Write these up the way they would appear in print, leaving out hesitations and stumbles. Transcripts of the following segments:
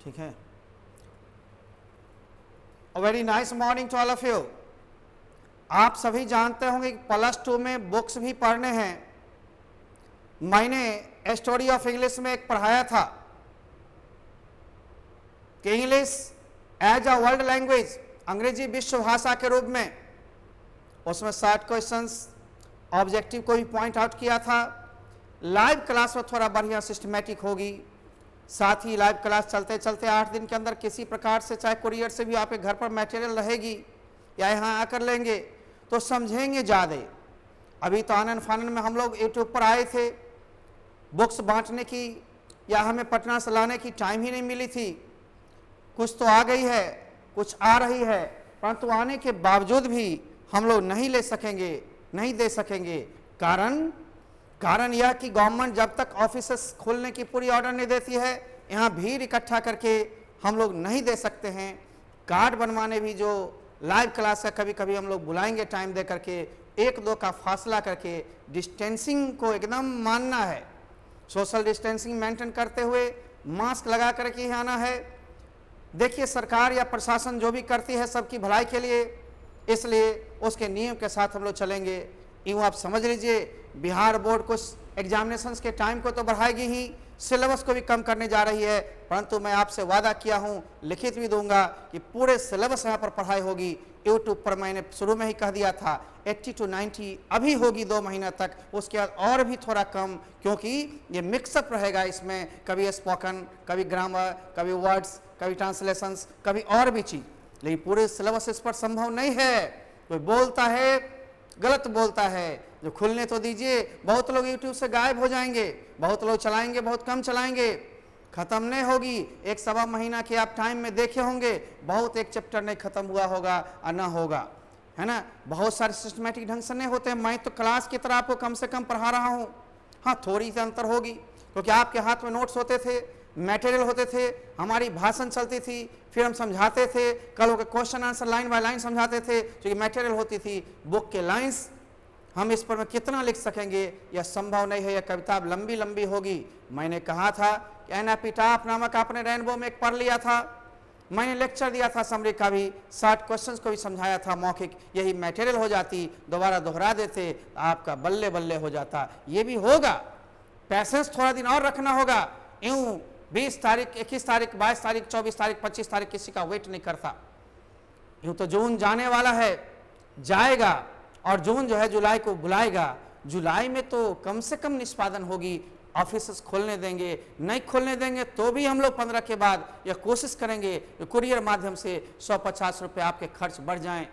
ठीक है। A very nice morning to all of you. आप सभी जानते होंगे कि +2 में बुक्स भी पढ़ने हैं। मैंने स्टोरी ऑफ इंग्लिश में एक पढ़ाया था कि English as a world language, अंग्रेजी विश्व भाषा के रूप में, उसमें 60 क्वेश्चंस ऑब्जेक्टिव को भी पॉइंट आउट किया था। लाइव क्लास में थोड़ा बढ़िया सिस्टमेटिक होगी। साथ ही लाइव क्लास चलते चलते 8 दिन के अंदर किसी प्रकार से, चाहे कुरियर से भी आपके घर पर मटेरियल रहेगी या यहाँ आकर लेंगे तो समझेंगे ज़्यादा। अभी तो आनन फानन में हम लोग यूट्यूब पर आए थे, बुक्स बांटने की या हमें पटना से लाने की टाइम ही नहीं मिली थी। कुछ तो आ गई है, कुछ आ रही है, परंतु आने के बावजूद भी हम लोग नहीं ले सकेंगे, नहीं दे सकेंगे। कारण यह कि गवर्नमेंट जब तक ऑफिसेस खोलने की पूरी ऑर्डर नहीं देती है, यहाँ भीड़ इकट्ठा करके हम लोग नहीं दे सकते हैं। कार्ड बनवाने भी जो लाइव क्लास है, कभी कभी हम लोग बुलाएंगे टाइम दे करके, 1-2 का फासला करके, डिस्टेंसिंग को एकदम मानना है, सोशल डिस्टेंसिंग मेंटेन करते हुए मास्क लगा करके ही आना है। देखिए सरकार या प्रशासन जो भी करती है सबकी भलाई के लिए, इसलिए उसके नियम के साथ हम लोग चलेंगे। यूँ आप समझ लीजिए बिहार बोर्ड कुछ एग्जामिनेशंस के टाइम को तो बढ़ाएगी ही, सिलेबस को भी कम करने जा रही है, परंतु मैं आपसे वादा किया हूं, लिखित भी दूंगा कि पूरे सिलेबस यहाँ पर पढ़ाई होगी। यूट्यूब पर मैंने शुरू में ही कह दिया था 80 to 90 अभी होगी 2 महीना तक, उसके बाद और भी थोड़ा कम, क्योंकि ये मिक्सअप रहेगा इसमें, कभी स्पोकन, कभी ग्रामर, कभी वर्ड्स, कभी ट्रांसलेशंस, कभी और भी चीज़। लेकिन पूरे सिलेबस इस पर संभव नहीं है। कोई बोलता है, गलत बोलता है, जो खुलने तो दीजिए। बहुत लोग यूट्यूब से गायब हो जाएंगे, बहुत लोग चलाएंगे, बहुत कम चलाएंगे, खत्म नहीं होगी। 1-1.25 महीना के आप टाइम में देखे होंगे, बहुत एक चैप्टर नहीं खत्म हुआ होगा और ना होगा, है ना। बहुत सारे सिस्टमेटिक ढंग से नहीं होते। मैं तो क्लास की तरह आपको कम से कम पढ़ा रहा हूँ। हाँ, थोड़ी सी अंतर होगी क्योंकि आपके हाथ में नोट्स होते थे, मटेरियल होते थे, हमारी भाषण चलती थी, फिर हम समझाते थे, कल के question answer line by line समझाते थे, क्योंकि मटेरियल होती थी। बुक के लाइंस हम इस पर में कितना लिख सकेंगे, यह संभव नहीं है। यह कविता लंबी लंबी होगी। मैंने कहा था कि एना पिटाफ नामक आपने रेनबो में एक पढ़ लिया था, मैंने लेक्चर दिया था समरी का भी, 60 क्वेश्चंस को भी समझाया था मौखिक। यही मटेरियल हो जाती, दोबारा दोहरा देते, आपका बल्ले बल्ले हो जाता। ये भी होगा, पैसेंस थोड़ा दिन और रखना होगा। यूं 20 तारीख, 21 तारीख, 22 तारीख, 24 तारीख, 25 तारीख किसी का वेट नहीं करता। यूं तो जून जाने वाला है, जाएगा, और जून जो है जुलाई को बुलाएगा। जुलाई में तो कम से कम निष्पादन होगी, ऑफिस खोलने देंगे, नहीं खोलने देंगे तो भी हम लोग 15 के बाद यह कोशिश करेंगे कुरियर माध्यम से 150 रुपये आपके खर्च बढ़ जाएं,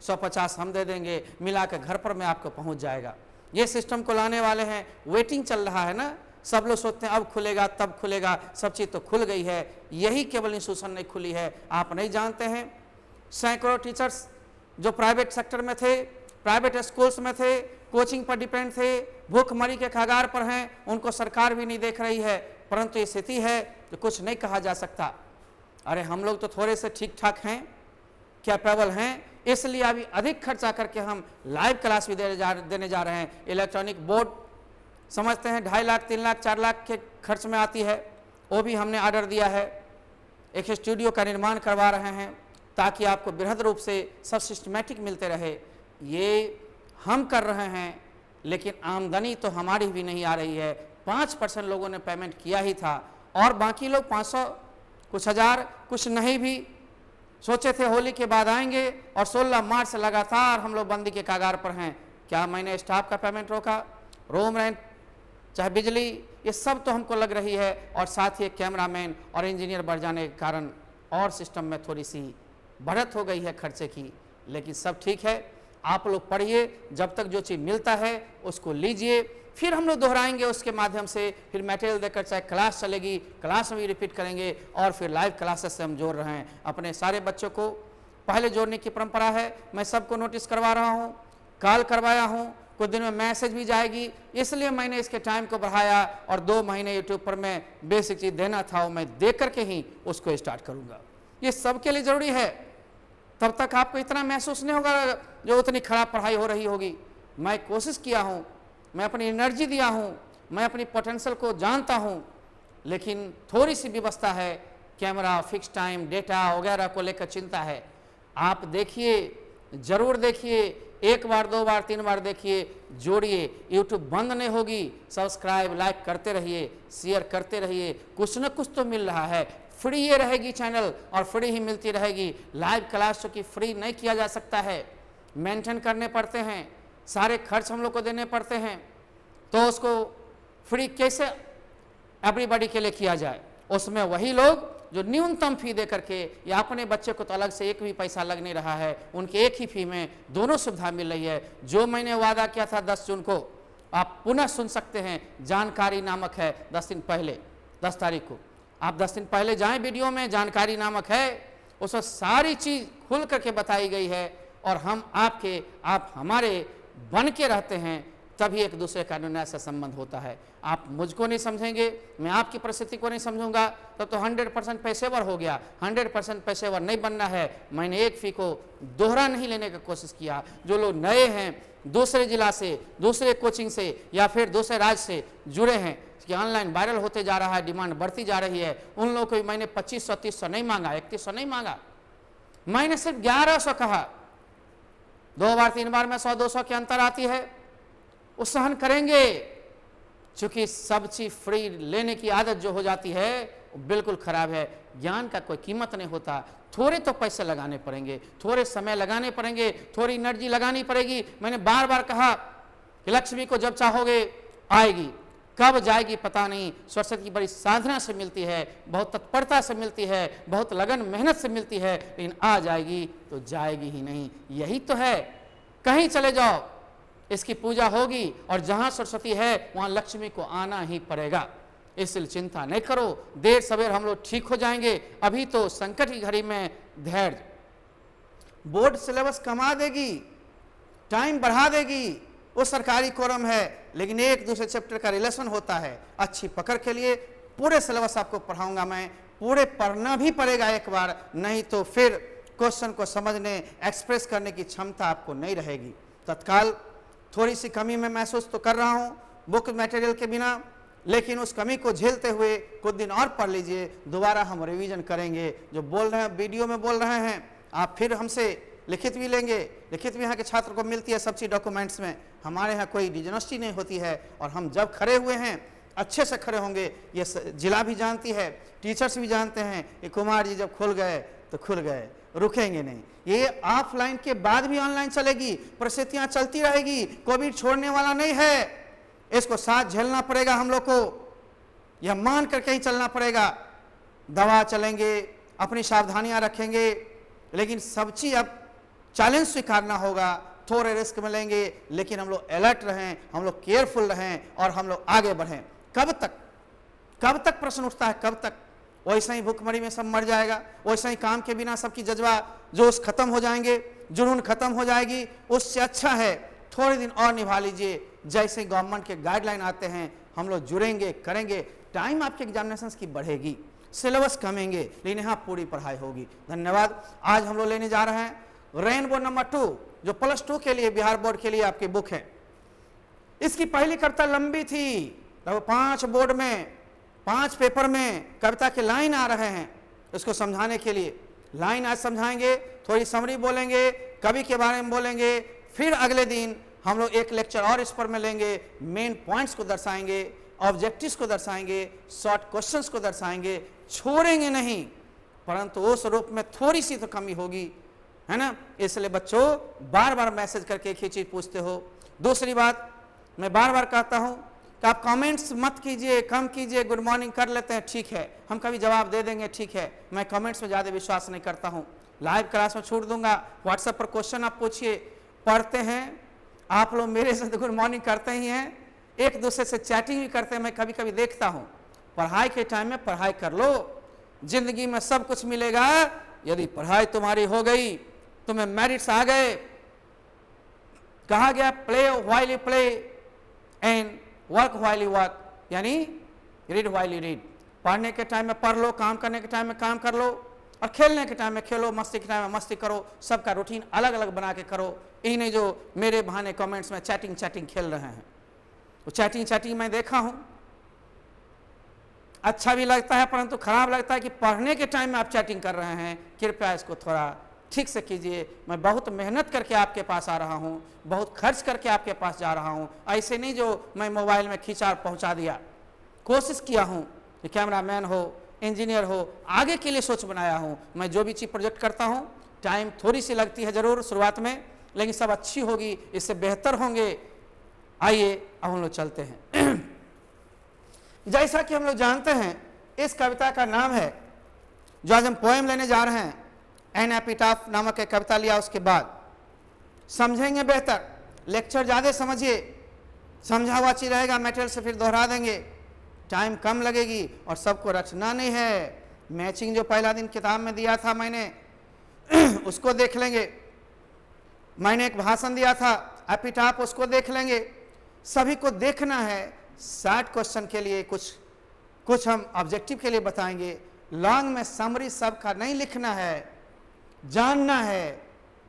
150 हम दे देंगे, मिला के घर पर में आपको पहुंच जाएगा। ये सिस्टम को लाने वाले हैं। वेटिंग चल रहा है ना, सब लोग सोचते हैं अब खुलेगा तब खुलेगा, सब चीज़ तो खुल गई है, यही केवल इंस्टीट्यूशन नहीं खुली है। आप नहीं जानते हैं, सैकड़ों टीचर्स जो प्राइवेट सेक्टर में थे, प्राइवेट स्कूल्स में थे, कोचिंग पर डिपेंड थे, भूखमरी के कगार पर हैं, उनको सरकार भी नहीं देख रही है। परंतु ये स्थिति है तो कुछ नहीं कहा जा सकता। अरे हम लोग तो थोड़े से ठीक ठाक हैं, कैपेबल हैं, इसलिए अभी अधिक खर्चा करके हम लाइव क्लास भी देने जा रहे हैं। इलेक्ट्रॉनिक बोर्ड समझते हैं 2.5 लाख, 3 लाख, 4 लाख के खर्च में आती है, वो भी हमने ऑर्डर दिया है। एक स्टूडियो का निर्माण करवा रहे हैं ताकि आपको बृहद रूप से सब सिस्टमेटिक मिलते रहे। ये हम कर रहे हैं, लेकिन आमदनी तो हमारी भी नहीं आ रही है। 5% लोगों ने पेमेंट किया ही था, और बाकी लोग 500, कुछ हज़ार, कुछ नहीं भी। सोचे थे होली के बाद आएंगे, और 16 मार्च से लगातार हम लोग बंदी के कगार पर हैं। क्या मैंने स्टाफ का पेमेंट रोका? रूम रेंट, चाहे बिजली, ये सब तो हमको लग रही है, और साथ ही कैमरामैन और इंजीनियर बढ़ जाने के कारण और सिस्टम में थोड़ी सी बढ़त हो गई है खर्चे की। लेकिन सब ठीक है, आप लोग पढ़िए, जब तक जो चीज़ मिलता है उसको लीजिए, फिर हम लोग दोहराएंगे उसके माध्यम से, फिर मटेरियल देकर चाहे क्लास चलेगी, क्लास में भी रिपीट करेंगे, और फिर लाइव क्लासेस से हम जोड़ रहे हैं। अपने सारे बच्चों को पहले जोड़ने की परंपरा है, मैं सबको नोटिस करवा रहा हूँ, कॉल करवाया हूँ, कुछ दिन में मैसेज भी जाएगी, इसलिए मैंने इसके टाइम को बढ़ाया, और 2 महीने यूट्यूब पर मैं बेसिक चीज़ देना था वो मैं दे करके ही उसको स्टार्ट करूँगा। ये सबके लिए ज़रूरी है, तब तक आपको इतना महसूस नहीं होगा जो उतनी खराब पढ़ाई हो रही होगी। मैं कोशिश किया हूँ, मैं अपनी एनर्जी दिया हूँ, मैं अपनी पोटेंशियल को जानता हूँ, लेकिन थोड़ी सी व्यवस्था है, कैमरा, फिक्स टाइम, डेटा वगैरह को लेकर चिंता है। आप देखिए, जरूर देखिए, एक बार, दो बार, तीन बार देखिए, जोड़िए। यूट्यूब बंद नहीं होगी, सब्सक्राइब, लाइक करते रहिए, शेयर करते रहिए, कुछ न कुछ तो मिल रहा है। फ्री ये रहेगी चैनल और फ्री ही मिलती रहेगी। लाइव क्लास जो कि फ्री नहीं किया जा सकता है, मेंटेन करने पड़ते हैं, सारे खर्च हम लोग को देने पड़ते हैं, तो उसको फ्री कैसे एवरीबॉडी के लिए किया जाए। उसमें वही लोग जो न्यूनतम फी दे करके, या अपने बच्चे को तो अलग से एक भी पैसा लग नहीं रहा है, उनके एक ही फी में दोनों सुविधा मिल रही है। जो मैंने वादा किया था 10 जून को, आप पुनः सुन सकते हैं। जानकारी नामक है, 10 दिन पहले, 10 तारीख को आप 10 दिन पहले जाएं, वीडियो में जानकारी नामक है, उसमें सारी चीज खुल करके बताई गई है। और हम आपके, आप हमारे बन के रहते हैं, तभी एक दूसरे का निर्णय से संबंध होता है। आप मुझको नहीं समझेंगे, मैं आपकी परिस्थिति को नहीं समझूंगा, तब तो 100% पेशेवर हो गया। 100% पेशेवर नहीं बनना है। मैंने एक फी को दोहरा नहीं लेने की कोशिश किया। जो लोग नए हैं, दूसरे जिला से, दूसरे कोचिंग से या फिर दूसरे राज्य से जुड़े हैं, कि ऑनलाइन वायरल होते जा रहा है, डिमांड बढ़ती जा रही है, उन लोगों को भी मैंने 2500, 3000 नहीं मांगा, 3100 नहीं मांगा, मैंने सिर्फ 1100 कहा। 2 बार 3 बार में 100-200 की अंतर आती है, वो सहन करेंगे। चूंकि सब चीज फ्री लेने की आदत जो हो जाती है वो बिल्कुल खराब है। ज्ञान का कोई कीमत नहीं होता। थोड़े तो पैसे लगाने पड़ेंगे, थोड़े समय लगाने पड़ेंगे, थोड़ी एनर्जी लगानी पड़ेगी। मैंने बार बार कहा कि लक्ष्मी को जब चाहोगे आएगी, कब जाएगी पता नहीं। सरस्वती की बड़ी साधना से मिलती है, बहुत तत्परता से मिलती है, बहुत लगन मेहनत से मिलती है, लेकिन आ जाएगी तो जाएगी ही नहीं। यही तो है। कहीं चले जाओ, इसकी पूजा होगी, और जहां सरस्वती है वहां लक्ष्मी को आना ही पड़ेगा। इसलिए चिंता नहीं करो, देर सवेर हम लोग ठीक हो जाएंगे। अभी तो संकट की घड़ी में धैर्य। बोर्ड सिलेबस कमा देगी, टाइम बढ़ा देगी, वो सरकारी कोरम है, लेकिन एक दूसरे चैप्टर का रिलेशन होता है। अच्छी पकड़ के लिए पूरे सिलेबस आपको पढ़ाऊंगा मैं। पूरे पढ़ना भी पड़ेगा एक बार, नहीं तो फिर क्वेश्चन को समझने, एक्सप्रेस करने की क्षमता आपको नहीं रहेगी। तत्काल थोड़ी सी कमी मैं महसूस तो कर रहा हूँ बुक मटेरियल के बिना, लेकिन उस कमी को झेलते हुए कुछ दिन और पढ़ लीजिए, दोबारा हम रिवीजन करेंगे। जो बोल रहे हैं, वीडियो में बोल रहे हैं, आप फिर हमसे लिखित भी लेंगे। लिखित भी यहाँ के छात्र को मिलती है सब चीज़ डॉक्यूमेंट्स में। हमारे यहाँ कोई डिजोनेस्टी नहीं होती है, और हम जब खड़े हुए हैं अच्छे से खड़े होंगे। ये जिला भी जानती है, टीचर्स भी जानते हैं कि कुमार जी जब खुल गए तो खुल गए, रुकेंगे नहीं। ये ऑफलाइन के बाद भी ऑनलाइन चलेगी, परिस्थितियां चलती रहेगी, कोविड छोड़ने वाला नहीं है। इसको साथ झेलना पड़ेगा हम लोग को, यह मान करके ही चलना पड़ेगा। दवा चलेंगे, अपनी सावधानियां रखेंगे, लेकिन सब चीज अब चैलेंज स्वीकारना होगा। थोड़े रिस्क मिलेंगे, लेकिन हम लोग अलर्ट रहें, हम लोग केयरफुल रहें, और हम लोग आगे बढ़ें। कब तक प्रश्न उठता है, कब तक? वैसे ही भूखमरी में सब मर जाएगा, वैसे ही काम के बिना सबकी जज्बा जोश खत्म हो जाएंगे, जुनून खत्म हो जाएगी। उससे अच्छा है थोड़े दिन और निभा लीजिए। जैसे गवर्नमेंट के गाइडलाइन आते हैं हम लोग जुड़ेंगे, करेंगे। टाइम आपके एग्जामिनेशन की बढ़ेगी, सिलेबस कमेंगे, लेकिन यहाँ पूरी पढ़ाई होगी। धन्यवाद। आज हम लोग लेने जा रहे हैं रेनबो नंबर 2, जो +2 के लिए बिहार बोर्ड के लिए आपकी बुक है। इसकी पहली कविता लंबी थी, लगभग 5 बोर्ड में, 5 पेपर में कविता के लाइन आ रहे हैं। इसको समझाने के लिए लाइन आज समझाएंगे, थोड़ी समरी बोलेंगे, कवि के बारे में बोलेंगे। फिर अगले दिन हम लोग एक लेक्चर और इस पर में लेंगे, मेन पॉइंट्स को दर्शाएंगे, ऑब्जेक्टिव्स को दर्शाएंगे, शॉर्ट क्वेश्चंस को दर्शाएंगे। छोड़ेंगे नहीं, परंतु उस रूप में थोड़ी सी तो कमी होगी, है ना। इसलिए बच्चों बार बार मैसेज करके एक ही चीज पूछते हो। दूसरी बात मैं बार बार कहता हूं कि आप कमेंट्स मत कीजिए, कम कीजिए। गुड मॉर्निंग कर लेते हैं, ठीक है, हम कभी जवाब दे देंगे, ठीक है। मैं कमेंट्स में ज़्यादा विश्वास नहीं करता हूं। लाइव क्लास में छूट दूंगा, व्हाट्सएप पर क्वेश्चन आप पूछिए। पढ़ते हैं आप लोग, मेरे से तो गुड मॉर्निंग करते ही हैं, एक दूसरे से चैटिंग भी करते हैं, मैं कभी कभी देखता हूं। पढ़ाई के टाइम में पढ़ाई कर लो, जिंदगी में सब कुछ मिलेगा। यदि पढ़ाई तुम्हारी हो गई, तुम्हें मेरिट्स आ गए। कहा गया play while you play and work while you work, यानी रीड व्हाइल यू रीड। पढ़ने के टाइम में पढ़ लो, काम करने के टाइम में काम कर लो, और खेलने के टाइम में खेलो, मस्ती के टाइम में मस्ती करो। सबका रूटीन अलग अलग बना के करो। यही नहीं जो मेरे बहाने कमेंट्स में चैटिंग खेल रहे हैं, वो चैटिंग मैं देखा हूं। अच्छा भी लगता है परंतु खराब लगता है कि पढ़ने के टाइम में आप चैटिंग कर रहे हैं। कृपया इसको थोड़ा ठीक से कीजिए। मैं बहुत मेहनत करके आपके पास आ रहा हूँ, बहुत खर्च करके आपके पास जा रहा हूँ। ऐसे नहीं जो मैं मोबाइल में खींचा और पहुँचा दिया। कोशिश किया हूँ कि कैमरामैन हो, इंजीनियर हो, आगे के लिए सोच बनाया हूँ। मैं जो भी चीज़ प्रोजेक्ट करता हूँ, टाइम थोड़ी सी लगती है ज़रूर शुरुआत में, लेकिन सब अच्छी होगी, इससे बेहतर होंगे। आइए अब हम लोग चलते हैं। जैसा कि हम लोग जानते हैं, इस कविता का नाम है, जो आज हम पोएम लेने जा रहे हैं, एन एपिटाफ नामक एक कविता लिया। उसके बाद समझेंगे बेहतर, लेक्चर ज़्यादा समझिए, समझा हुआ चीज रहेगा, मेटेरियल से फिर दोहरा देंगे, टाइम कम लगेगी और सबको रचना नहीं है। मैचिंग जो पहला दिन किताब में दिया था मैंने उसको देख लेंगे। मैंने एक भाषण दिया था एपिटाफ, उसको देख लेंगे। सभी को देखना है। 60 क्वेश्चन के लिए कुछ हम ऑब्जेक्टिव के लिए बताएंगे। लॉन्ग में समरी सबका नहीं लिखना है, जानना है,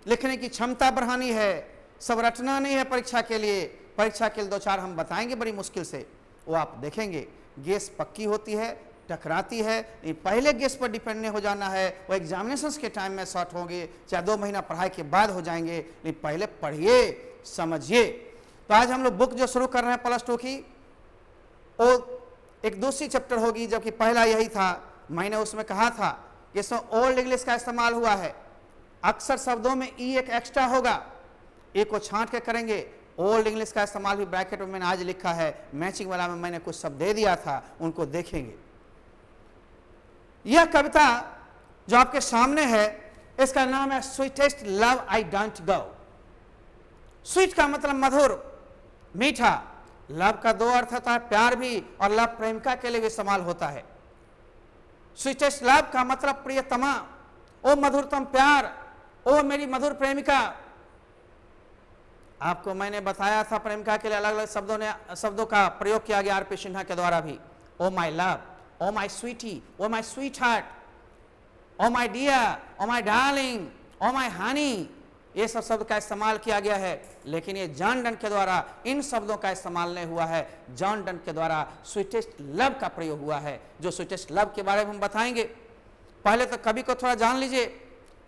लिखने की क्षमता बढ़ानी है, सब रटना नहीं है परीक्षा के लिए। परीक्षा के लिए 2-4 हम बताएंगे बड़ी मुश्किल से, वो आप देखेंगे। गेस पक्की होती है, टकराती है, पहले गेस पर डिपेंड नहीं हो जाना है। वो एग्जामिनेशंस के टाइम में शॉर्ट होंगे, चाहे 2 महीना पढ़ाई के बाद हो जाएंगे, लेकिन पहले पढ़िए, समझिए। तो आज हम लोग बुक जो शुरू कर रहे हैं +2 की, वो एक दूसरी चैप्टर होगी, जबकि पहला यही था। मैंने उसमें कहा था कि इसमें ओल्ड इंग्लिश का इस्तेमाल हुआ है। अक्सर शब्दों में ई एक एक्स्ट्रा होगा, ए को छांट के करेंगे। ओल्ड इंग्लिश का इस्तेमाल भी ब्रैकेट में मैंने आज लिखा है। मैचिंग वाला में मैंने कुछ शब्द दे दिया था, उनको देखेंगे। यह कविता जो आपके सामने है, इसका नाम है sweetest love I don't go. Sweet का मतलब मधुर, मीठा। लव का 2 अर्थ होता है, प्यार भी, और लव प्रेमिका के लिए भी इस्तेमाल होता है। स्वीटेस्ट लव का मतलब प्रियतमा, ओ मधुरतम प्यार, ओ मेरी मधुर प्रेमिका। आपको मैंने बताया था प्रेमिका के लिए अलग अलग शब्दों का प्रयोग किया गया आर.पी. सिन्हा के द्वारा भी। O my love, O my sweetie, O my sweet heart, O my dear, O my darling, O my honey, ये सब शब्द का इस्तेमाल किया गया है। लेकिन ये जॉन डन के द्वारा इन शब्दों का इस्तेमाल नहीं हुआ है। जॉन डन के द्वारा स्वीटेस्ट लव का प्रयोग हुआ है, जो स्वीटेस्ट लव के बारे में हम बताएंगे। पहले तो कवि को थोड़ा जान लीजिए।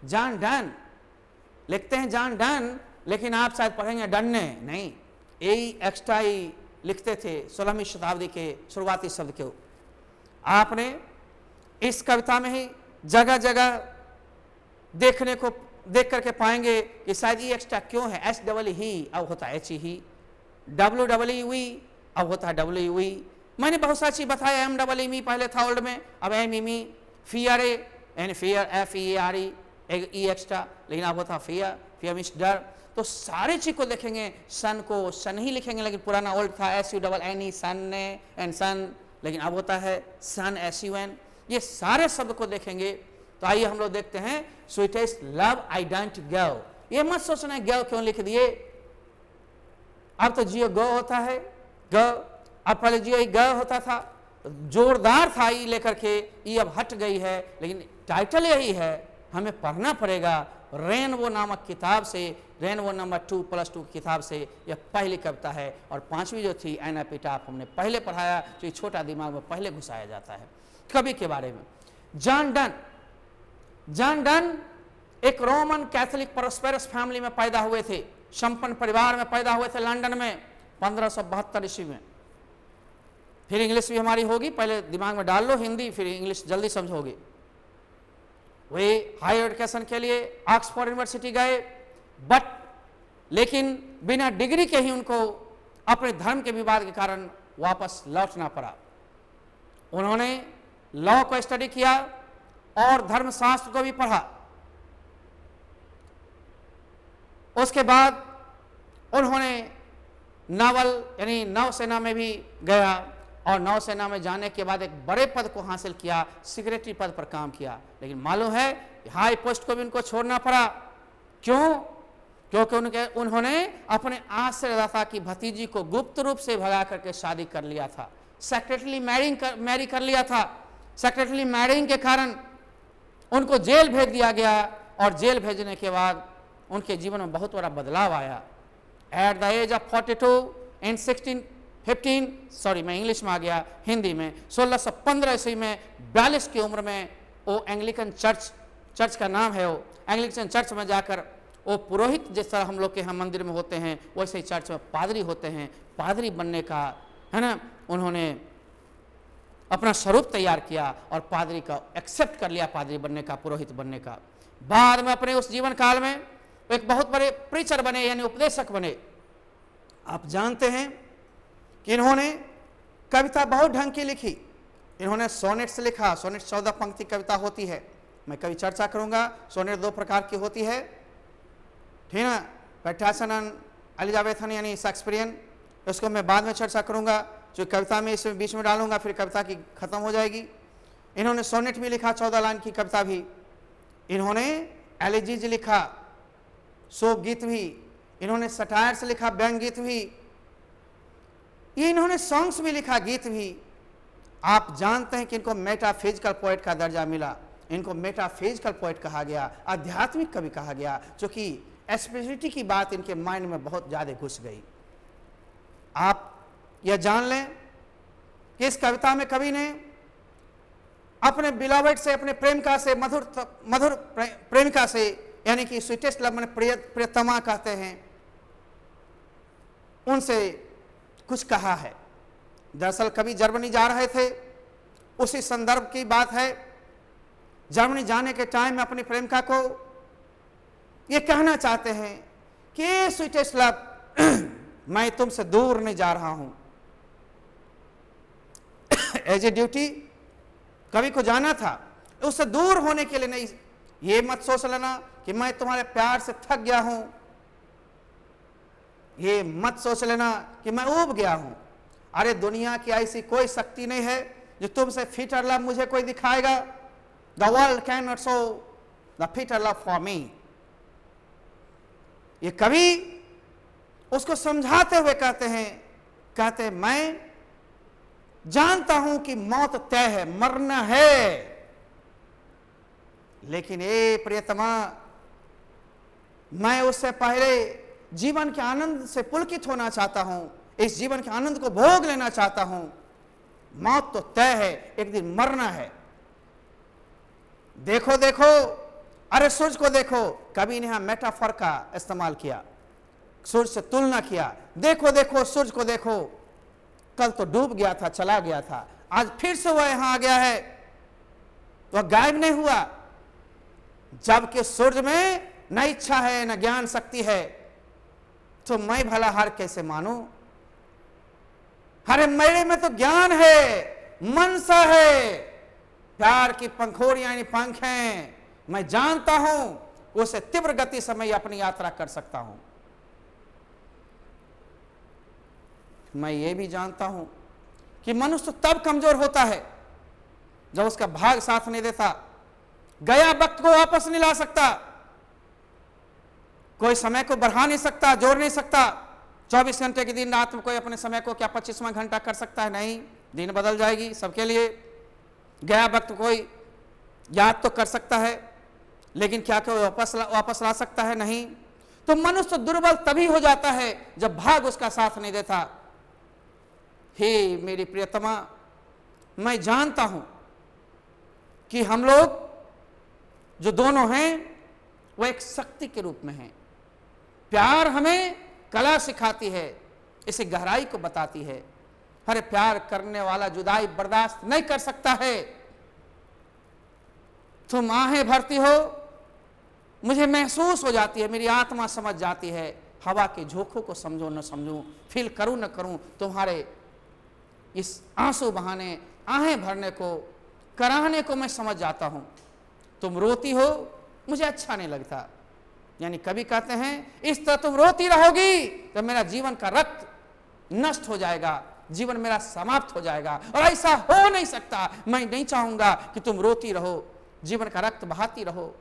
जॉन डन लिखते हैं, जॉन डन, लेकिन आप शायद पढ़ेंगे डन्ने नहीं, ए एक्स्ट्रा ही लिखते थे 16वीं शताब्दी के शुरुआती शब्द के। आपने इस कविता में ही जगह जगह देख करके पाएंगे कि शायद ई एक्स्ट्रा क्यों है। एस डबल ही अब होता है एच ही, डब्ल्यू डबल ई अब होता है डब्ल्यू ई। मैंने बहुत सारी चीज बताया। एम डबल ई पहले था ओल्ड में, अब एम ई, फियर यानी फियर FEAR ई एक्स्ट्रा, लेकिन अब होता फियर मीन्स डर। तो सारे चीज को देखेंगे। सन को सन ही लिखेंगे, लेकिन पुराना ओल्ड था SUNNE सन एंड सन, लेकिन अब होता है सन SUN। ये सारे शब्द को देखेंगे। तो आइए हम लोग देखते हैं sweetest love I don't go. ये मत सोचना है गो क्यों लिख दिए, अब तो जियो गो होता है, गो। अब पहले जियो ग होता था, जोरदार था ई लेकर के, ई अब हट गई है, लेकिन टाइटल यही है, हमें पढ़ना पड़ेगा। रेनबो नामक किताब से, रेनबो नंबर 2+2 किताब से यह पहली कविता है। और 5वीं जो थी एन एपिटाफ हमने पहले पढ़ाया, तो ये छोटा दिमाग में पहले घुसाया जाता है। कवि के बारे में जॉन डन। जॉन डन एक रोमन कैथोलिक प्रोस्पेरस फैमिली में पैदा हुए थे, संपन्न परिवार में पैदा हुए थे लंदन में 1572 ईस्वी में। फिर इंग्लिश भी हमारी होगी, पहले दिमाग में डाल लो हिंदी, फिर इंग्लिश जल्दी समझोगे। वे हायर एजुकेशन के लिए ऑक्सफोर्ड यूनिवर्सिटी गए, लेकिन बिना डिग्री के ही उनको अपने धर्म के विवाद के कारण वापस लौटना पड़ा। उन्होंने लॉ को स्टडी किया और धर्मशास्त्र को भी पढ़ा। उसके बाद उन्होंने नावल यानी नौसेना में भी गया, और नौसेना में जाने के बाद एक बड़े पद को हासिल किया, सेक्रेटरी पद पर काम किया। लेकिन मालूम है हाई पोस्ट को भी उनको छोड़ना पड़ा। क्यों? क्योंकि उन्होंने अपने आश्रयदाता की भतीजी को गुप्त रूप से भगा करके शादी कर लिया था, सेक्रेटरी मैरी कर लिया था। सेक्रेटरी मैरिंग के कारण उनको जेल भेज दिया गया, और जेल भेजने के बाद उनके जीवन में बहुत बड़ा बदलाव आया। एट द एज ऑफ 42 इन 16 मैं इंग्लिश में आ गया, हिंदी में 1615 ईस्वी में 42 की उम्र में वो एंग्लिकन चर्च का नाम है, वो एंग्लिकन चर्च में जाकर वो पुरोहित जिस तरह हम लोग के यहाँ मंदिर में होते हैं वैसे ही चर्च में पादरी होते हैं, पादरी बनने का है ना, उन्होंने अपना स्वरूप तैयार किया और पादरी का एक्सेप्ट कर लिया, पादरी बनने का, पुरोहित बनने का। बाद में अपने उस जीवन काल में एक बहुत बड़े प्रीचर बने, यानी उपदेशक बने। आप जानते हैं कि इन्होंने कविता बहुत ढंग की लिखी। इन्होंने सोनेट्स लिखा, सोनेट 14 पंक्ति कविता होती है, मैं कभी चर्चा करूंगा। सोनेट 2 प्रकार की होती है, ठीक है, पैटासन एलिजाबेथन यानी शेक्सपियरियन, उसको मैं बाद में चर्चा करूंगा, जो कविता में इसमें बीच में डालूंगा, फिर कविता की खत्म हो जाएगी। इन्होंने सोनेट भी लिखा, 14 लाइन की कविता भी। इन्होंने एलिजीज लिखा, शोक गीत भी। इन्होंने सटायर्स लिखा, व्यंग गीत भी। ये इन्होंने सॉन्ग्स भी लिखा, गीत भी। आप जानते हैं कि इनको मेटाफिजिकल पोएट का दर्जा मिला, इनको मेटाफिजिकल पोएट कहा गया, आध्यात्मिक कवि कहा गया, जो कि स्पिरिचुअलिटी की बात इनके माइंड में बहुत ज्यादा घुस गई। आप यह जान लें कि इस कविता में कवि ने अपने बिलवेड से, अपने प्रेमिका से, मधुर प्रेमिका से, यानी कि स्वीटेस्ट लव, प्रियतमा कहते हैं, उनसे कुछ कहा है। दरअसल कवि जर्मनी जा रहे थे, उसी संदर्भ की बात है। जर्मनी जाने के टाइम में अपनी प्रेमिका को ये कहना चाहते हैं कि स्वीटेस्ट लव, मैं तुमसे दूर नहीं जा रहा हूं। एज ए ड्यूटी कवि को जाना था, उससे दूर होने के लिए नहीं। ये मत सोच लेना कि मैं तुम्हारे प्यार से थक गया हूं, ये मत सोच लेना कि मैं ऊब गया हूं। अरे दुनिया की ऐसी कोई शक्ति नहीं है जो तुमसे फिटर लव मुझे कोई दिखाएगा। The world can not show the fitter love for me. ये कवि उसको समझाते हुए कहते हैं मैं जानता हूं कि मौत तय है, मरना है, लेकिन ए प्रियतमा, मैं उससे पहले जीवन के आनंद से पुलकित होना चाहता हूं, इस जीवन के आनंद को भोग लेना चाहता हूं। मौत तो तय है, एक दिन मरना है। देखो देखो, अरे सूरज को देखो, कवि ने यहां मेटाफर का इस्तेमाल किया, सूरज से तुलना किया। देखो देखो सूरज को देखो, कल तो डूब गया था, चला गया था, आज फिर से वह यहां आ गया है, वह गायब नहीं हुआ। जबकि सूरज में न इच्छा है न ज्ञान शक्ति है, तो मैं भला हार कैसे मानूं? अरे मेरे में तो ज्ञान है, मनसा है, प्यार की पंखोड़ियां यानी पंख हैं। मैं जानता हूं उसे तीव्र गति से मैं अपनी यात्रा कर सकता हूं। मैं ये भी जानता हूं कि मनुष्य तब कमजोर होता है जब उसका भाग साथ नहीं देता। गया वक्त को वापस नहीं ला सकता, कोई समय को बढ़ा नहीं सकता, जोड़ नहीं सकता। 24 घंटे के दिन रात में कोई अपने समय को क्या 25वां घंटा कर सकता है? नहीं, दिन बदल जाएगी सबके लिए। गया वक्त कोई याद तो कर सकता है, लेकिन क्या कोई वापस ला सकता है? नहीं। तो मनुष्य दुर्बल तभी हो जाता है जब भाग उसका साथ नहीं देता। हे मेरी प्रियतमा, मैं जानता हूं कि हम लोग जो दोनों हैं वो एक शक्ति के रूप में हैं। प्यार हमें कला सिखाती है, इसे गहराई को बताती है। अरे प्यार करने वाला जुदाई बर्दाश्त नहीं कर सकता है। तुम आहें भरती हो, मुझे महसूस हो जाती है, मेरी आत्मा समझ जाती है। हवा के झोंकों को समझो न समझूं, फील करूं न करूं, तुम्हारे इस आंसू बहाने, आहें भरने को, कराहने को मैं समझ जाता हूं। तुम रोती हो, मुझे अच्छा नहीं लगता। यानी कभी कहते हैं इस तरह तुम रोती रहोगी तो मेरा जीवन का रक्त नष्ट हो जाएगा, जीवन मेरा समाप्त हो जाएगा, और ऐसा हो नहीं सकता। मैं नहीं चाहूंगा कि तुम रोती रहो, जीवन का रक्त बहाती रहो।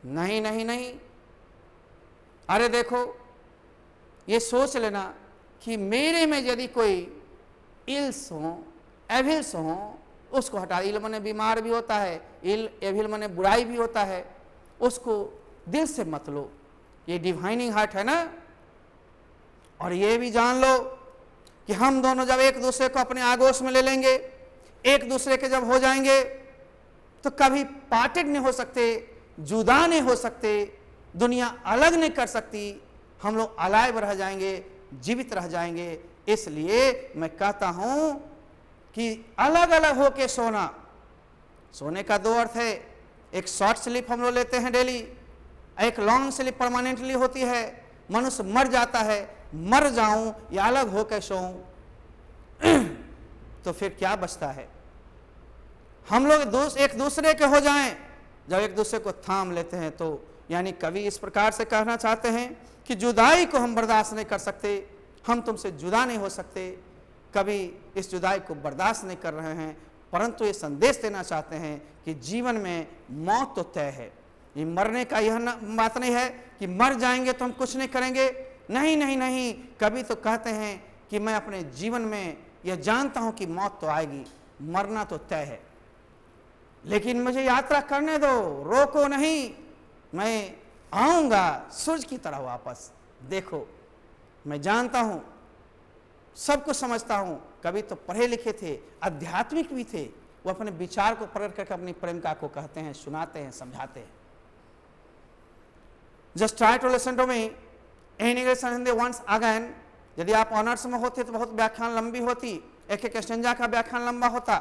नहीं नहीं नहीं, अरे देखो, ये सोच लेना कि मेरे में यदि कोई इल्स हो, एविल्स हो, उसको हटा। इल मने बीमार भी होता है, इल एविल मने बुराई भी होता है, उसको दिल से मत लो। ये डिवाइनिंग हार्ट है ना। और ये भी जान लो कि हम दोनों जब एक दूसरे को अपने आगोश में ले लेंगे, एक दूसरे के जब हो जाएंगे, तो कभी पार्टेड नहीं हो सकते, जुदा नहीं हो सकते, दुनिया अलग नहीं कर सकती, हम लोग अलाइव रह जाएंगे, जीवित रह जाएंगे। इसलिए मैं कहता हूं कि अलग अलग होके सोना, सोने का दो अर्थ है, एक शॉर्ट स्लीप हम लोग लेते हैं डेली, एक लॉन्ग स्लीप परमानेंटली होती है। मनुष्य मर जाता है, मर जाऊं या अलग होकर सोऊं तो फिर क्या बचता है? हम लोग एक दूसरे के हो जाएं, जब एक दूसरे को थाम लेते हैं तो, यानी कवि इस प्रकार से कहना चाहते हैं कि जुदाई को हम बर्दाश्त नहीं कर सकते, हम तुमसे जुदा नहीं हो सकते, कभी इस जुदाई को बर्दाश्त नहीं कर रहे हैं, परंतु ये संदेश देना चाहते हैं कि जीवन में मौत तो तय है। ये मरने का यह बात नहीं है कि मर जाएंगे तो हम कुछ नहीं करेंगे, नहीं नहीं नहीं। कभी तो कहते हैं कि मैं अपने जीवन में यह जानता हूं कि मौत तो आएगी, मरना तो तय है, लेकिन मुझे यात्रा करने दो, रोको नहीं, मैं आऊंगा सूरज की तरह वापस। देखो, मैं जानता हूं, सब कुछ समझता हूं। कभी तो पढ़े लिखे थे, आध्यात्मिक भी थे, वो अपने विचार को प्रकट करके अपनी प्रेमिका को कहते हैं, सुनाते हैं, समझाते हैं। Just try to listen to me in English and Hindi once again. यदि आप ऑनर्स में होते तो बहुत व्याख्यान लंबी होती, एक एक स्टेंजा का व्याख्यान लंबा होता,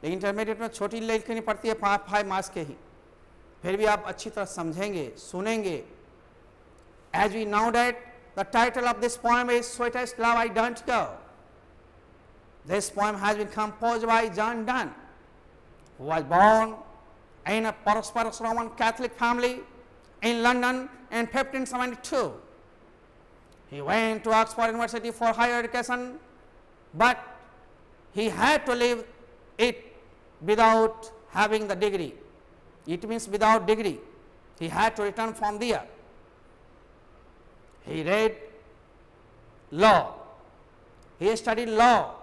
लेकिन इंटरमीडिएट में छोटी लिखनी पड़ती है, 5 मार्क्स के ही, फिर भी आप अच्छी तरह समझेंगे, सुनेंगे। As we now date the title of this poem is Sweetest Love I Don't Go. This poem has been composed by John Donne, who was born in a prosperous Roman Catholic family in London in 1572. He went to Oxford University for higher education, but he had to leave it without having the degree. It means without degree. He had to return from there. He read law, he studied law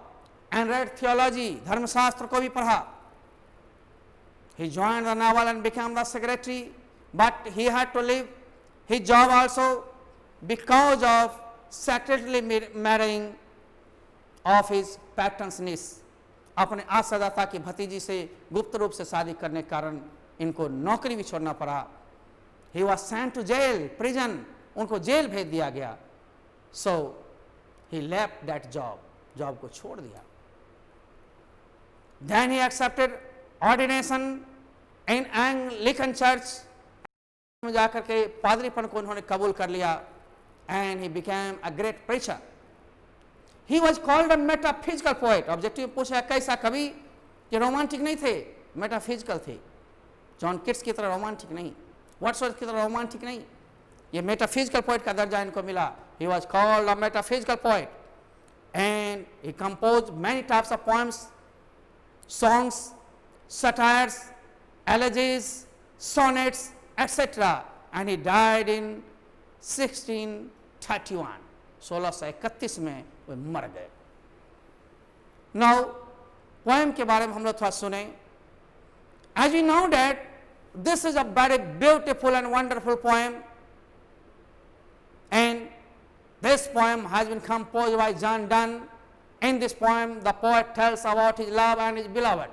and read theology, धर्मशास्त्र को भी पढ़ा. He joined the naval and became the secretary, but he had to leave his job also because of secretly marrying of his patron's niece. अपने आशादाता की भतीजी से गुप्त रूप से शादी करने के कारण इनको नौकरी भी छोड़ना पड़ा. He was sent to jail, prison. उनको जेल भेज दिया गया. So he left that job, job को छोड़ दिया. Then he accepted ordination in Anglican church, में जाकर के पादरीपन को उन्होंने कबूल कर लिया. And he became a great preacher. He was called a metaphysical poet. Objective पूछा कैसा कवि? कि रोमांटिक नहीं थे, मेटाफिजिकल थे. जॉन किट्स की तरह रोमांटिक नहीं, वर्ड्सवर्थ की तरह रोमांटिक नहीं, ये मेटाफिजिकल पोइट का दर्जा इनको मिला. He was called a metaphysical poet and he composed many types of poems, songs, satires, elegies, sonnets, etc. and he died in 1631. 1631 में वो मर गए. Now poem के बारे में हम लोग थोड़ा सुने. As we know that this is a very beautiful and wonderful poem. And this poem has been composed by John Donne. In this poem, the poet tells about his love and his beloved.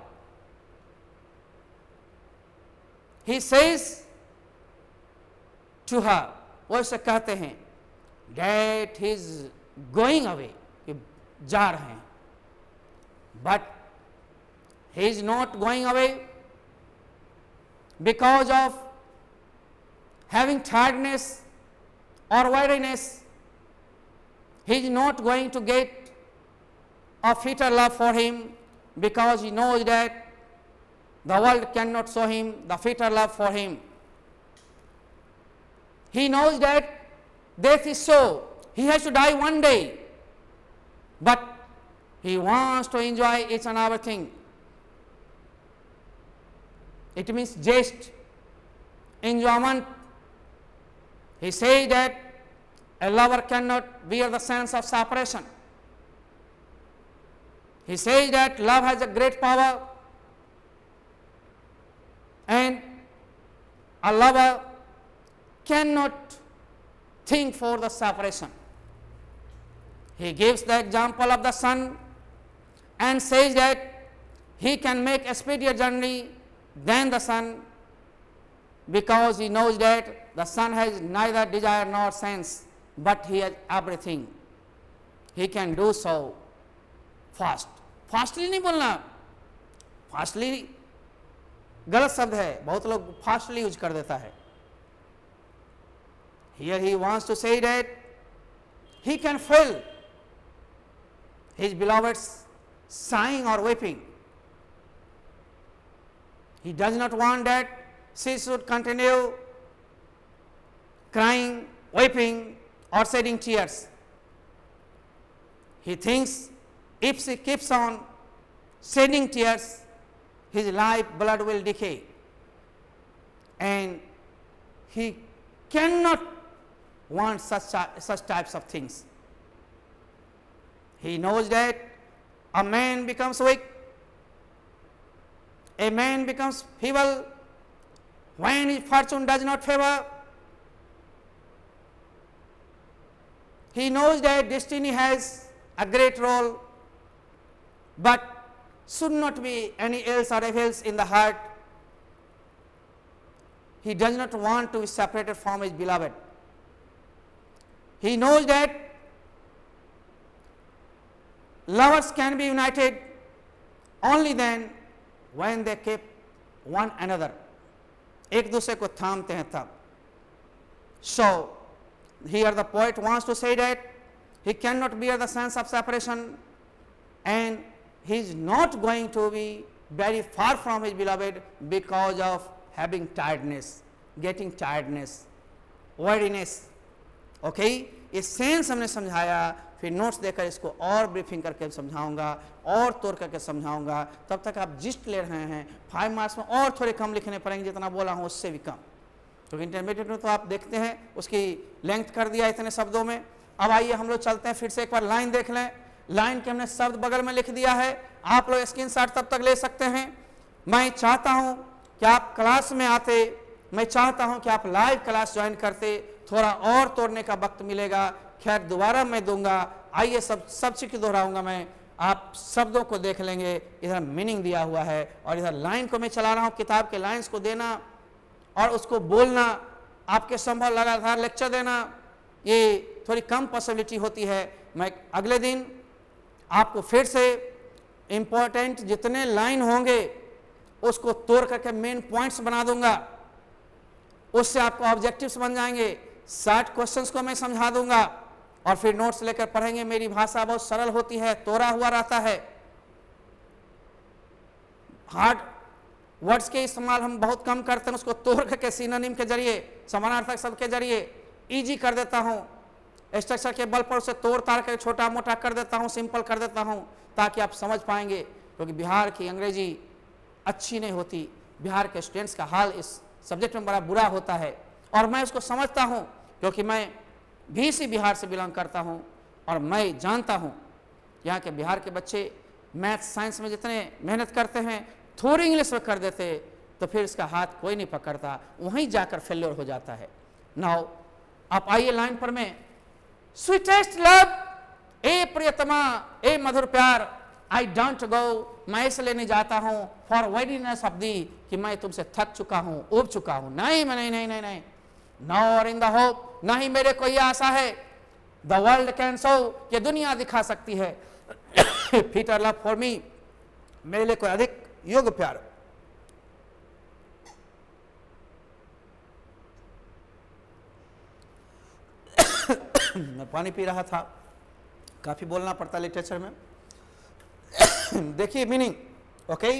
He says to her, वो इसे कहते हैं, that he is going away, कि जा रहे हैं, but he is not going away because of having tiredness or weariness. He is not going to get a fitter love for him because he knows that the world cannot show him the fitter love for him. He knows that death is so, he has to die one day, but he wants to enjoy each and everything. It means just enjoyment. He says that a lover cannot bear the sense of separation. He says that love has a great power and a lover cannot think for the separation. He gives the example of the sun and says that he can make a speedier journey than the sun, because he knows that the sun has neither desire nor sense, but he has everything. He can do so fast. Fastly नहीं बोलना, fastly गलत शब्द है, बहुत लोग fastly use कर देता है. Here he wants to say that he can fill his beloved's sighing or weeping. He does not want that she should continue crying, weeping, or shedding tears. He thinks if she keeps on shedding tears, his life blood will decay, and he cannot want such types of things. He knows that a man becomes weak, a man becomes feeble when his fortune does not favor. He knows that destiny has a great role, but should not be any else or else in the heart. He does not want to be separated from his beloved. He knows that lovers can be united only then when they keep one another. एक दूसरे को थामते हैं तब. So here the poet wants to say that he cannot bear the sense of separation, and he is not going to be very far from his beloved because of having tiredness, getting tiredness, weariness. Okay? इस sense हमने समझाया, फिर notes देकर इसको और briefing करके समझाऊंगा और तोड़ करके समझाऊंगा. तब तक आप जिस्ट ले रहे हैं. 5 मार्क्स में और थोड़े कम लिखने पड़ेंगे, जितना बोला हूँ उससे भी कम. तो इंटरमीडिएट में तो आप देखते हैं उसकी लेंथ कर दिया इतने शब्दों में. अब आइए हम लोग चलते हैं, फिर से एक बार लाइन देख लें. लाइन के हमने शब्द बगल में लिख दिया है, आप लोग स्क्रीनशॉट तब तक ले सकते हैं. मैं चाहता हूं कि आप क्लास में आते, मैं चाहता हूं कि आप लाइव क्लास ज्वाइन करते, थोड़ा और तोड़ने का वक्त मिलेगा. खैर दोबारा मैं दूंगा. आइए सब चीज दोहराऊंगा मैं, आप शब्दों को देख लेंगे. इधर मीनिंग दिया हुआ है और इधर लाइन को मैं चला रहा हूं. किताब के लाइन्स को देना और उसको बोलना, आपके संभव लगातार लेक्चर देना, ये थोड़ी कम पॉसिबिलिटी होती है. मैं अगले दिन आपको फिर से इंपॉर्टेंट जितने लाइन होंगे उसको तोड़ करके मेन पॉइंट्स बना दूंगा. उससे आपको ऑब्जेक्टिव्स बन जाएंगे. 60 क्वेश्चंस को मैं समझा दूंगा और फिर नोट्स लेकर पढ़ेंगे. मेरी भाषा बहुत सरल होती है, तोड़ा हुआ रहता है. हार्ड वर्ड्स के इस्तेमाल हम बहुत कम करते हैं, उसको तोड़ करके सिनोनिम के जरिए, समानार्थक शब्द के जरिए इजी कर देता हूं. स्ट्रक्चर के बल पर उसे तोड़ ताड़ कर छोटा मोटा कर देता हूं, सिंपल कर देता हूं, ताकि आप समझ पाएंगे. क्योंकि बिहार की अंग्रेजी अच्छी नहीं होती. बिहार के स्टूडेंट्स का हाल इस सब्जेक्ट में बड़ा बुरा होता है और मैं उसको समझता हूं, क्योंकि मैं भी इसी बिहार से बिलोंग करता हूं और मैं जानता हूं यहाँ के बिहार के बच्चे मैथ साइंस में जितने मेहनत करते हैं, थोड़ी इंग्लिश में कर देते तो फिर इसका हाथ कोई नहीं पकड़ता, वहीं जाकर फेल्योर हो जाता है. नाउ आप आइए लाइन पर. में स्वीटेस्ट लव, ए प्रियतमा, ए मधुर प्यार, आई डोंट गो, मैं इसलिए नहीं जाता हूं फॉर वेरीनेस ऑफ दी, कि मैं तुमसे थक चुका हूं, ऊब चुका हूं. नहीं नहीं नहीं नहीं नहीं. नॉर इन द होप, नहीं मेरे को यह आशा है, द वर्ल्ड कैन शो, कि दुनिया दिखा सकती है, फिटर लव फॉर मी, मेरे लिए कोई अधिक योग्य प्यार. मैं पानी पी रहा था, काफी बोलना पड़ता लिटरेचर में. देखिए meaning. Okay,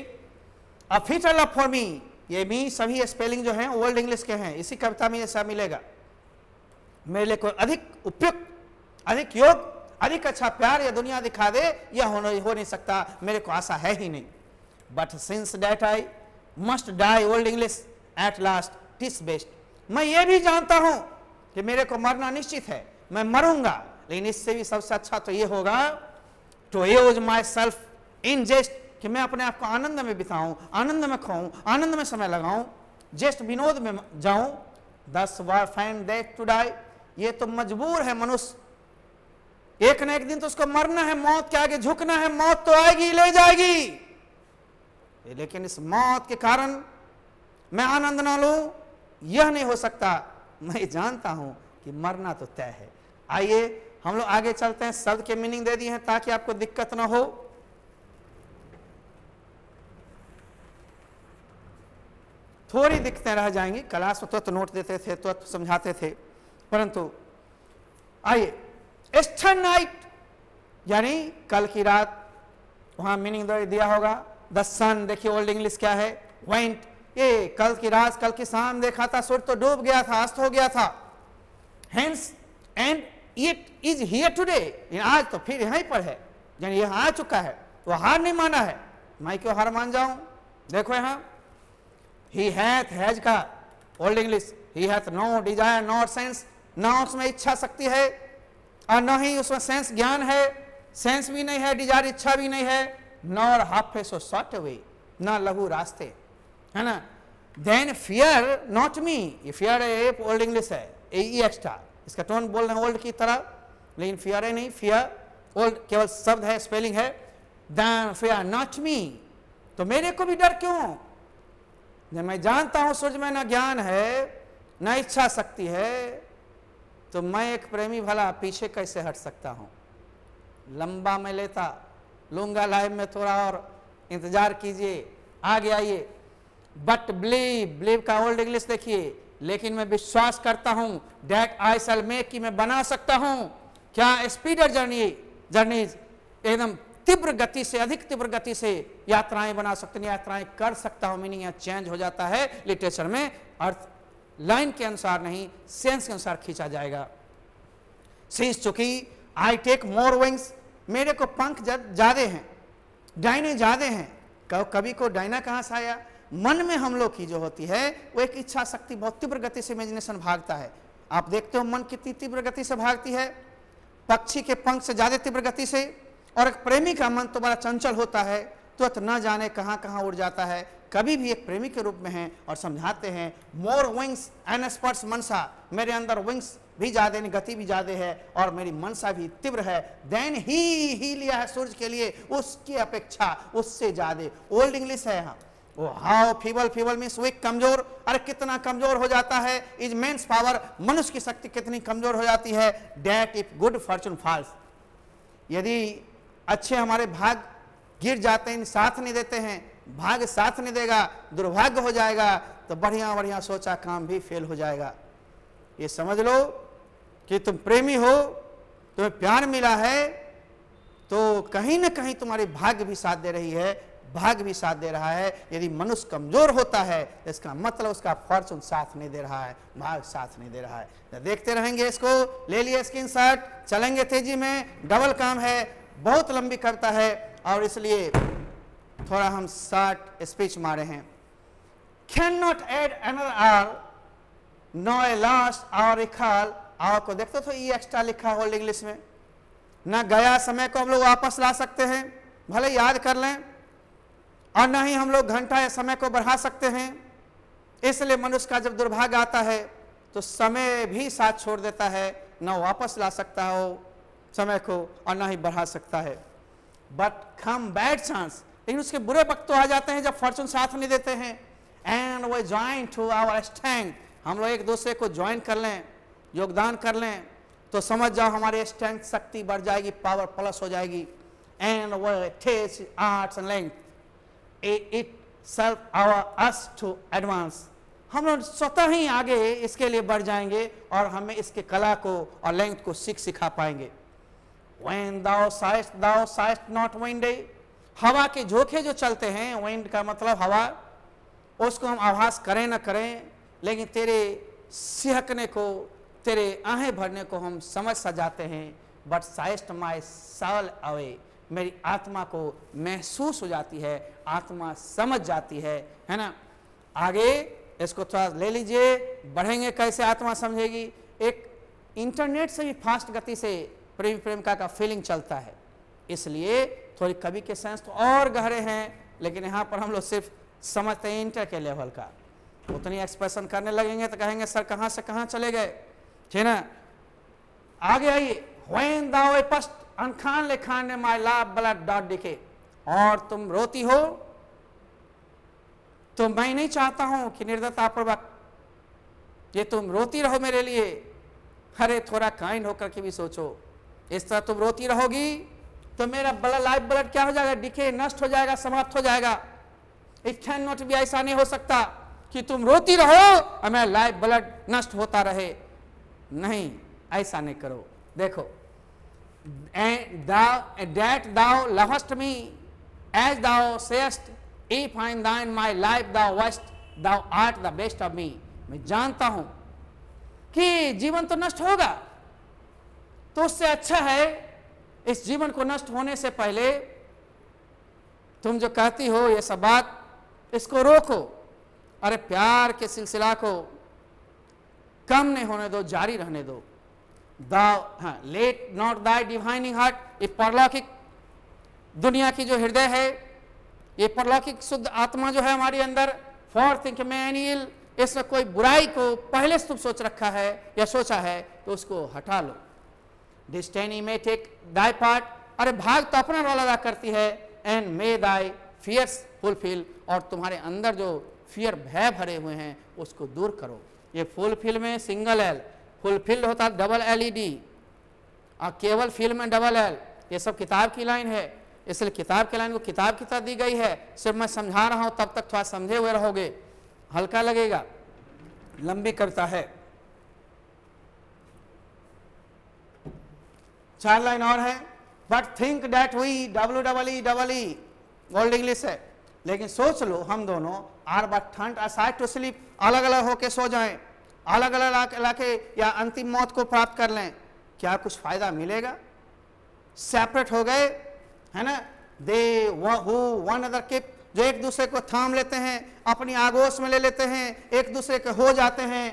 a fitter love for me, ये मी सभी स्पेलिंग जो हैं ओल्ड इंग्लिश के हैं, इसी कविता में ये सब मिलेगा. मेरे लिए कोई अधिक उपयुक्त, अधिक योग्य, अधिक अच्छा प्यार या दुनिया दिखा दे, यह हो नहीं सकता, मेरे को आशा है ही नहीं. But since that I must die old English at last, TISS best, मैं ये भी जानता हूं कि मेरे को मरना निश्चित है, मैं मरूंगा, लेकिन इससे भी सबसे अच्छा तो ये होगा to use my self in jest, कि मैं अपने आप को आनंद में बिताऊं, आनंद में खाऊं, आनंद में समय लगाऊं, जेस्ट विनोद में जाऊं. 10 वर फाइंड दैट टू डाई, ये तो मजबूर है मनुष्य एक ना एक दिन तो उसको मरना है, मौत के आगे झुकना है, मौत तो आएगी, ले जाएगी, लेकिन इस मौत के कारण मैं आनंद ना लूं, यह नहीं हो सकता। मैं जानता हूं कि मरना तो तय है। आइए हम लोग आगे चलते हैं, शब्द के मीनिंग दे दिए हैं ताकि आपको दिक्कत ना हो। थोड़ी दिक्कतें रह जाएंगी, क्लास में तो नोट देते थे, तो समझाते थे, परंतु आइए, ईस्टर्न नाइट यानी कल की रात, वहां मीनिंग दिया होगा। द सन, देखिए ओल्ड इंग्लिश क्या है, वेंट, ये कल की रात, कल की शाम देखा था, सूर्य तो डूब गया था, अस्त हो गया था। Hence and it is here today, आज तो फिर यहीं पर है, यानी यह आ चुका है, वो हार नहीं माना है। मैं क्यों हार मान जाऊं? देखो यहां, ही हैथ, हैज का old English, he hath no desire not sense, ना उसमें इच्छा शक्ति है और न ही उसमें सेंस ज्ञान है, सेंस भी नहीं है, डिजायर इच्छा भी नहीं है, nor half so short away, ना लघु रास्ते, है ना। देन फियर नॉट मी, ये फियर ओल्ड इंग्लिश है, ए एक्स्ट्रा, इसका टोन बोल रहे हैं ओल्ड की तरह, लेकिन फियर है नहीं, फियर ओल्ड केवल शब्द है, स्पेलिंग है। देन फियर नॉट मी, तो मेरे को भी डर क्यों, जब मैं जानता हूं सूर्य में ना ज्ञान है ना इच्छा शक्ति है, तो मैं एक प्रेमी भला पीछे कैसे हट सकता हूं। लंबा मैं लेता, लूंगा लाइव में, थोड़ा और इंतजार कीजिए, आगे आइए। बट बिलीव, बिलीव का ओल्ड इंग्लिश देखिए, लेकिन मैं विश्वास करता हूं, दैट आई शैल मेक, कि मैं बना सकता हूं क्या, स्पीडर जर्नीज, एकदम तीव्र गति से, अधिक तीव्र गति से यात्राएं बना सकते हैं, यात्राएं कर सकता हूं। मीनिंग यहाँ चेंज हो जाता है लिटरेचर में, अर्थ लाइन के अनुसार नहीं, सेंस के अनुसार खींचा जाएगा। सीज चुकी, आई टेक मोर विंग्स, मेरे को पंख ज्यादा हैं, डायने ज्यादा हैं। कभी को डायना कहां से आया? मन में हम लोग की जो होती है वो एक इच्छा शक्ति बहुत तीव्र गति से इमेजिनेशन भागता है। आप देखते हो मन कितनी तीव्र गति से भागती है, पक्षी के पंख से ज्यादा तीव्र गति से। और एक प्रेमी का मन तो बड़ा चंचल होता है, तुरंत न जाने कहां कहां उड़ जाता है। कभी भी एक प्रेमी के रूप में हैं और समझाते हैं, मोर विंग्स एंड स्पर्श मनसा, मेरे अंदर विंग्स भी ज्यादा, गति भी ज्यादा है और मेरी मनसा भी तीव्र है। देन ही लिया है सूर्य के लिए, उसकी अपेक्षा उससे ज्यादा। ओल्ड इंग्लिश है यहाँ, वो how feeble, feeble means weak, कमजोर। अरे कितना कमजोर हो जाता है, इज मेंस पावर, मनुष्य की शक्ति कितनी कमजोर हो जाती है। That if good fortune falls, यदि अच्छे हमारे भाग गिर जाते हैं, साथ नहीं देते हैं, भाग्य साथ नहीं देगा, दुर्भाग्य हो जाएगा, तो बढ़िया बढ़िया सोचा काम भी फेल हो जाएगा। ये समझ लो कि तुम प्रेमी हो, तुम्हें प्यार मिला है, तो कहीं ना कहीं तुम्हारी भाग्य भी साथ दे रही है, भाग्य भी साथ दे रहा है। यदि मनुष्य कमजोर होता है तो इसका मतलब उसका फॉर्चून साथ नहीं दे रहा है, भाग्य साथ नहीं दे रहा है। तो देखते रहेंगे इसको, ले लिए स्क्रीनशॉट, चलेंगे तेजी में, डबल काम है, बहुत लंबी कविता है और इसलिए थोड़ा हम शॉर्ट स्पीच मारे हैं। Can not add another hour, no a last hour recall, hour को देखते तो ई एक्स्ट्रा लिखा है ओल्ड इंग्लिश में, ना गया समय को हम लोग वापस ला सकते हैं, भले याद कर लें, और ना ही हम लोग घंटा या समय को बढ़ा सकते हैं। इसलिए मनुष्य का जब दुर्भाग्य आता है तो समय भी साथ छोड़ देता है, ना वापस ला सकता हो समय को और ना ही बढ़ा सकता है। बट कम बैड चांस, लेकिन उसके बुरे वक्त तो आ जाते हैं जब फॉर्चून साथ नहीं देते हैं। And we join to our strength, हम लोग एक दूसरे को ज्वाइन कर लें, योगदान कर लें, तो समझ जाओ हमारी स्ट्रेंथ शक्ति बढ़ जाएगी, पावर प्लस हो जाएगी। And we test arts and length, it serve our us to advance, हम लोग स्वतः ही आगे इसके लिए बढ़ जाएंगे और हमें इसके कला को और लेंथ को सिखा पाएंगे। When thou sighest not wind, हवा के झोंके जो चलते हैं, wind का मतलब हवा, उसको हम आभास करें ना करें, लेकिन तेरे सिहकने को, तेरे आहें भरने को हम समझ सजाते हैं। But sighest my soul away, मेरी आत्मा को महसूस हो जाती है, आत्मा समझ जाती है ना। आगे इसको थोड़ा ले लीजिए, बढ़ेंगे कैसे आत्मा समझेगी। एक इंटरनेट से भी फास्ट गति से प्रेम का फीलिंग चलता है, इसलिए थोड़ी कवि के सेंस तो और गहरे हैं, लेकिन यहाँ पर हम लोग सिर्फ समझते हैं इंटर के लेवल का। उतनी एक्सप्रेशन करने लगेंगे तो कहेंगे सर कहाँ से कहाँ चले गए, ठीक ना। आगे आइए, when thou weepest unkindly my life blood doth decay, और तुम रोती हो तो मैं नहीं चाहता हूं कि निर्दयतापूर्वक ये तुम रोती रहो मेरे लिए। अरे थोड़ा काइंड होकर के भी सोचो, इस तरह तुम रोती रहोगी तो मेरा लाइफ ब्लड क्या हो जाएगा, डिके, नष्ट हो जाएगा, समाप्त हो जाएगा। इट कैन नॉट बी, ऐसा नहीं हो सकता कि तुम रोती रहो और मेरा लाइफ ब्लड नष्ट होता रहे। नहीं, ऐसा नहीं करो। देखो, that thou lovest me as thou sayest, if I thine my life thou wast, thou art the best of me। मैं जानता हूं कि जीवन तो नष्ट होगा, तो उससे अच्छा है इस जीवन को नष्ट होने से पहले तुम जो कहती हो ये सब बात, इसको रोको। अरे प्यार के सिलसिला को कम नहीं होने दो, जारी रहने दो। Let not thy divining heart, ये परलौकिक दुनिया की जो हृदय है, ये परलौकिक शुद्ध आत्मा जो है हमारी अंदर, फॉर थिंक में एनी इल, इसमें कोई बुराई को पहले से तुम सोच रखा है या सोचा है तो उसको हटा लो। डिस्टेनी में टेक दाई पार्ट, अरे भाग तो अपना रोल अदा करती है। And may thy fears fulfil, और तुम्हारे अंदर जो फियर भय भरे हुए हैं उसको दूर करो। ये फुलफिल में सिंगल एल, फुलफिल्ड होता है डबल LED, और केवल फिल में डबल L। ये सब किताब की लाइन है, इसलिए किताब की लाइन को किताब की तरह दी गई है। सिर्फ मैं समझा रहा हूं, तब तक थोड़ा समझे हुए रहोगे, हल्का लगेगा। लंबी कविता है, 4 लाइन और है। But think that we, WEE old English है, लेकिन सोच लो हम दोनों आर बट ठंड असाइड टू स्लीप, अलग अलग होके सो जाएं, अलग अलग लाके या अंतिम मौत को प्राप्त कर लें, क्या कुछ फायदा मिलेगा? सेपरेट हो गए, है ना। दे हु वन अदर कीप, जो एक दूसरे को थाम लेते हैं, अपनी आगोश में ले लेते हैं, एक दूसरे के हो जाते हैं,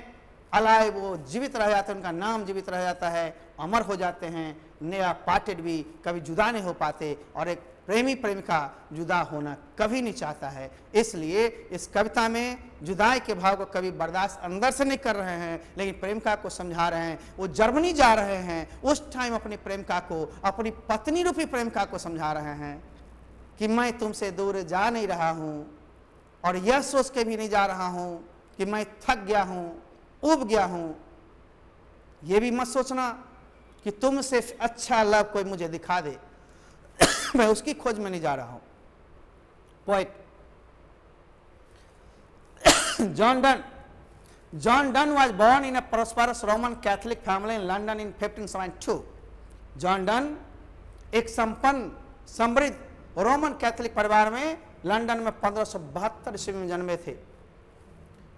अलाइव, वो जीवित रह जाते हैं, उनका नाम जीवित रह जाता है, अमर हो जाते हैं। नया पार्टेड भी कभी जुदा नहीं हो पाते, और एक प्रेमी प्रेमिका जुदा होना कभी नहीं चाहता है। इसलिए इस कविता में जुदाई के भाव को कभी बर्दाश्त अंदर से नहीं कर रहे हैं, लेकिन प्रेमिका को समझा रहे हैं। वो जर्मनी जा रहे हैं, उस टाइम अपनी प्रेमिका को, अपनी पत्नी रूपी प्रेमिका को समझा रहे हैं कि मैं तुमसे दूर जा नहीं रहा हूं, और यह सोच के भी नहीं जा रहा हूं कि मैं थक गया हूं, उब गया हूं। यह भी मत सोचना कि तुमसे अच्छा लव कोई मुझे दिखा दे, मैं उसकी खोज में नहीं जा रहा हूं। Poet John Donne was born in a prosperous Roman Catholic family in London in 1572। John Donne एक संपन्न समृद्ध रोमन कैथोलिक परिवार में लंदन में 1572 ईस्वी में जन्मे थे।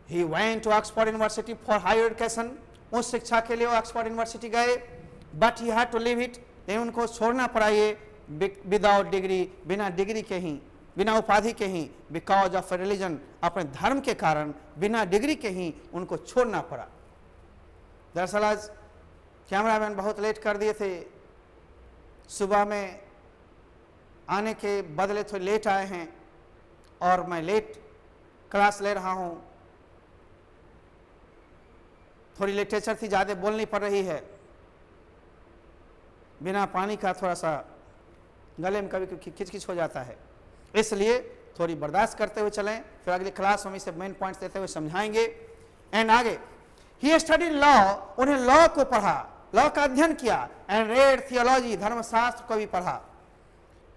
He went to Oxford University for higher education, उस शिक्षा के लिए वो ऑक्सफोर्ड यूनिवर्सिटी गए, but he had to leave it, लेकिन उनको छोड़ना पड़ा ये विदाउट डिग्री, बिना डिग्री के ही, बिना उपाधि के ही, बिकॉज ऑफ रिलीजन, अपने धर्म के कारण बिना डिग्री के ही उनको छोड़ना पड़ा। दरअसल आज कैमरामैन बहुत लेट कर दिए थे, सुबह में आने के बदले थोड़े लेट आए हैं, और मैं लेट क्लास ले रहा हूं। थोड़ी लिटरेचर थी, ज़्यादा बोलनी पड़ रही है, बिना पानी का थोड़ा सा गले में कभी कभी खिचखिच हो जाता है, इसलिए थोड़ी बर्दाश्त करते हुए चलें। फिर अगली क्लास में इसे मेन पॉइंट्स देते हुए समझाएंगे। एंड आगे, ही स्टडीड लॉ, उन्हें लॉ को पढ़ा, लॉ का अध्ययन किया। एंड रेड थियोलॉजी, धर्मशास्त्र को भी पढ़ा।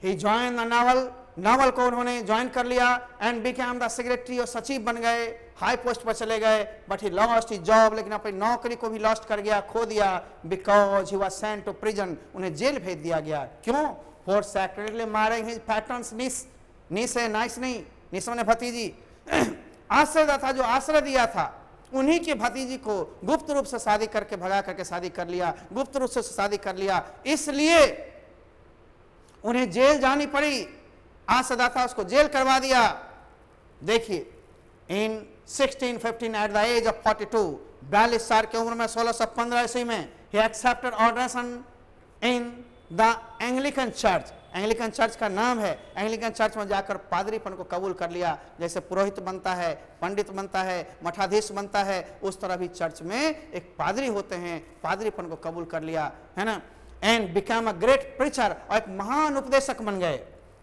ही जॉइन द नॉवल, नॉवल को उन्होंने ज्वाइन कर लिया। एंड बिकेम द सेक्रेटरी, और सचिव बन गए, हाई पोस्ट पर चले गए। But he lost his job, लेकिन अपनी नौकरी को भी लॉस्ट कर गया, खो दिया। Because he was sent to prison, उन्हें जेल भेज दिया गया। क्यों? For secretly marrying his patron's niece, niece है नाइस नहीं, निस ने भतीजी, आश्रयदाता जो आश्रय दिया था, उन्हीं के भतीजी को गुप्त रूप से शादी करके भगा करके शादी कर लिया, गुप्त रूप से शादी कर लिया, इसलिए उन्हें जेल जानी पड़ी। आश्रयदाता उसको जेल करवा दिया। देखिए, इन 1615 एट द एज ऑफ 42, 42 साल की उम्र में 1615 ईस्वी में, he accepted ordination in the Anglican Church। Anglican church का नाम है, एंग्लिकन चर्च में जाकर पादरीपन को कबूल कर लिया। जैसे पुरोहित बनता है, पंडित बनता है, मठाधीश बनता है, उस तरह भी चर्च में एक पादरी होते हैं, पादरीपन को कबूल कर लिया, है ना। and became a great preacher, और एक महान उपदेशक बन गए.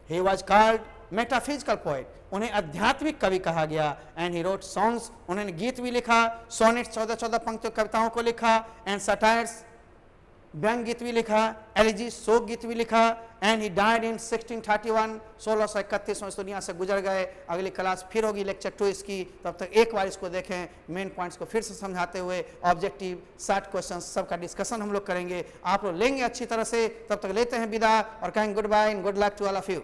He was called metaphysical poet. उन्हें आध्यात्मिक कवि कहा गया. And he wrote songs. उन्होंने गीत भी लिखा, सोनेट 14-14 पंक्तियों कविताओं को लिखा, and satires, व्यंग गीत भी लिखा, एलिजी शोक गीत भी लिखा. And he died in 1631. 1631 में इस दुनिया से गुजर गए. अगली क्लास फिर होगी लेक्चर 2 इसकी. तब तक एक बार इसको देखें, मेन पॉइंट्स को फिर से समझाते हुए ऑब्जेक्टिव 60 क्वेश्चन सबका डिस्कशन हम लोग करेंगे. आप लोग लेंगे अच्छी तरह से. तब तक लेते हैं विदा और कहेंगे good bye and good luck to all of you.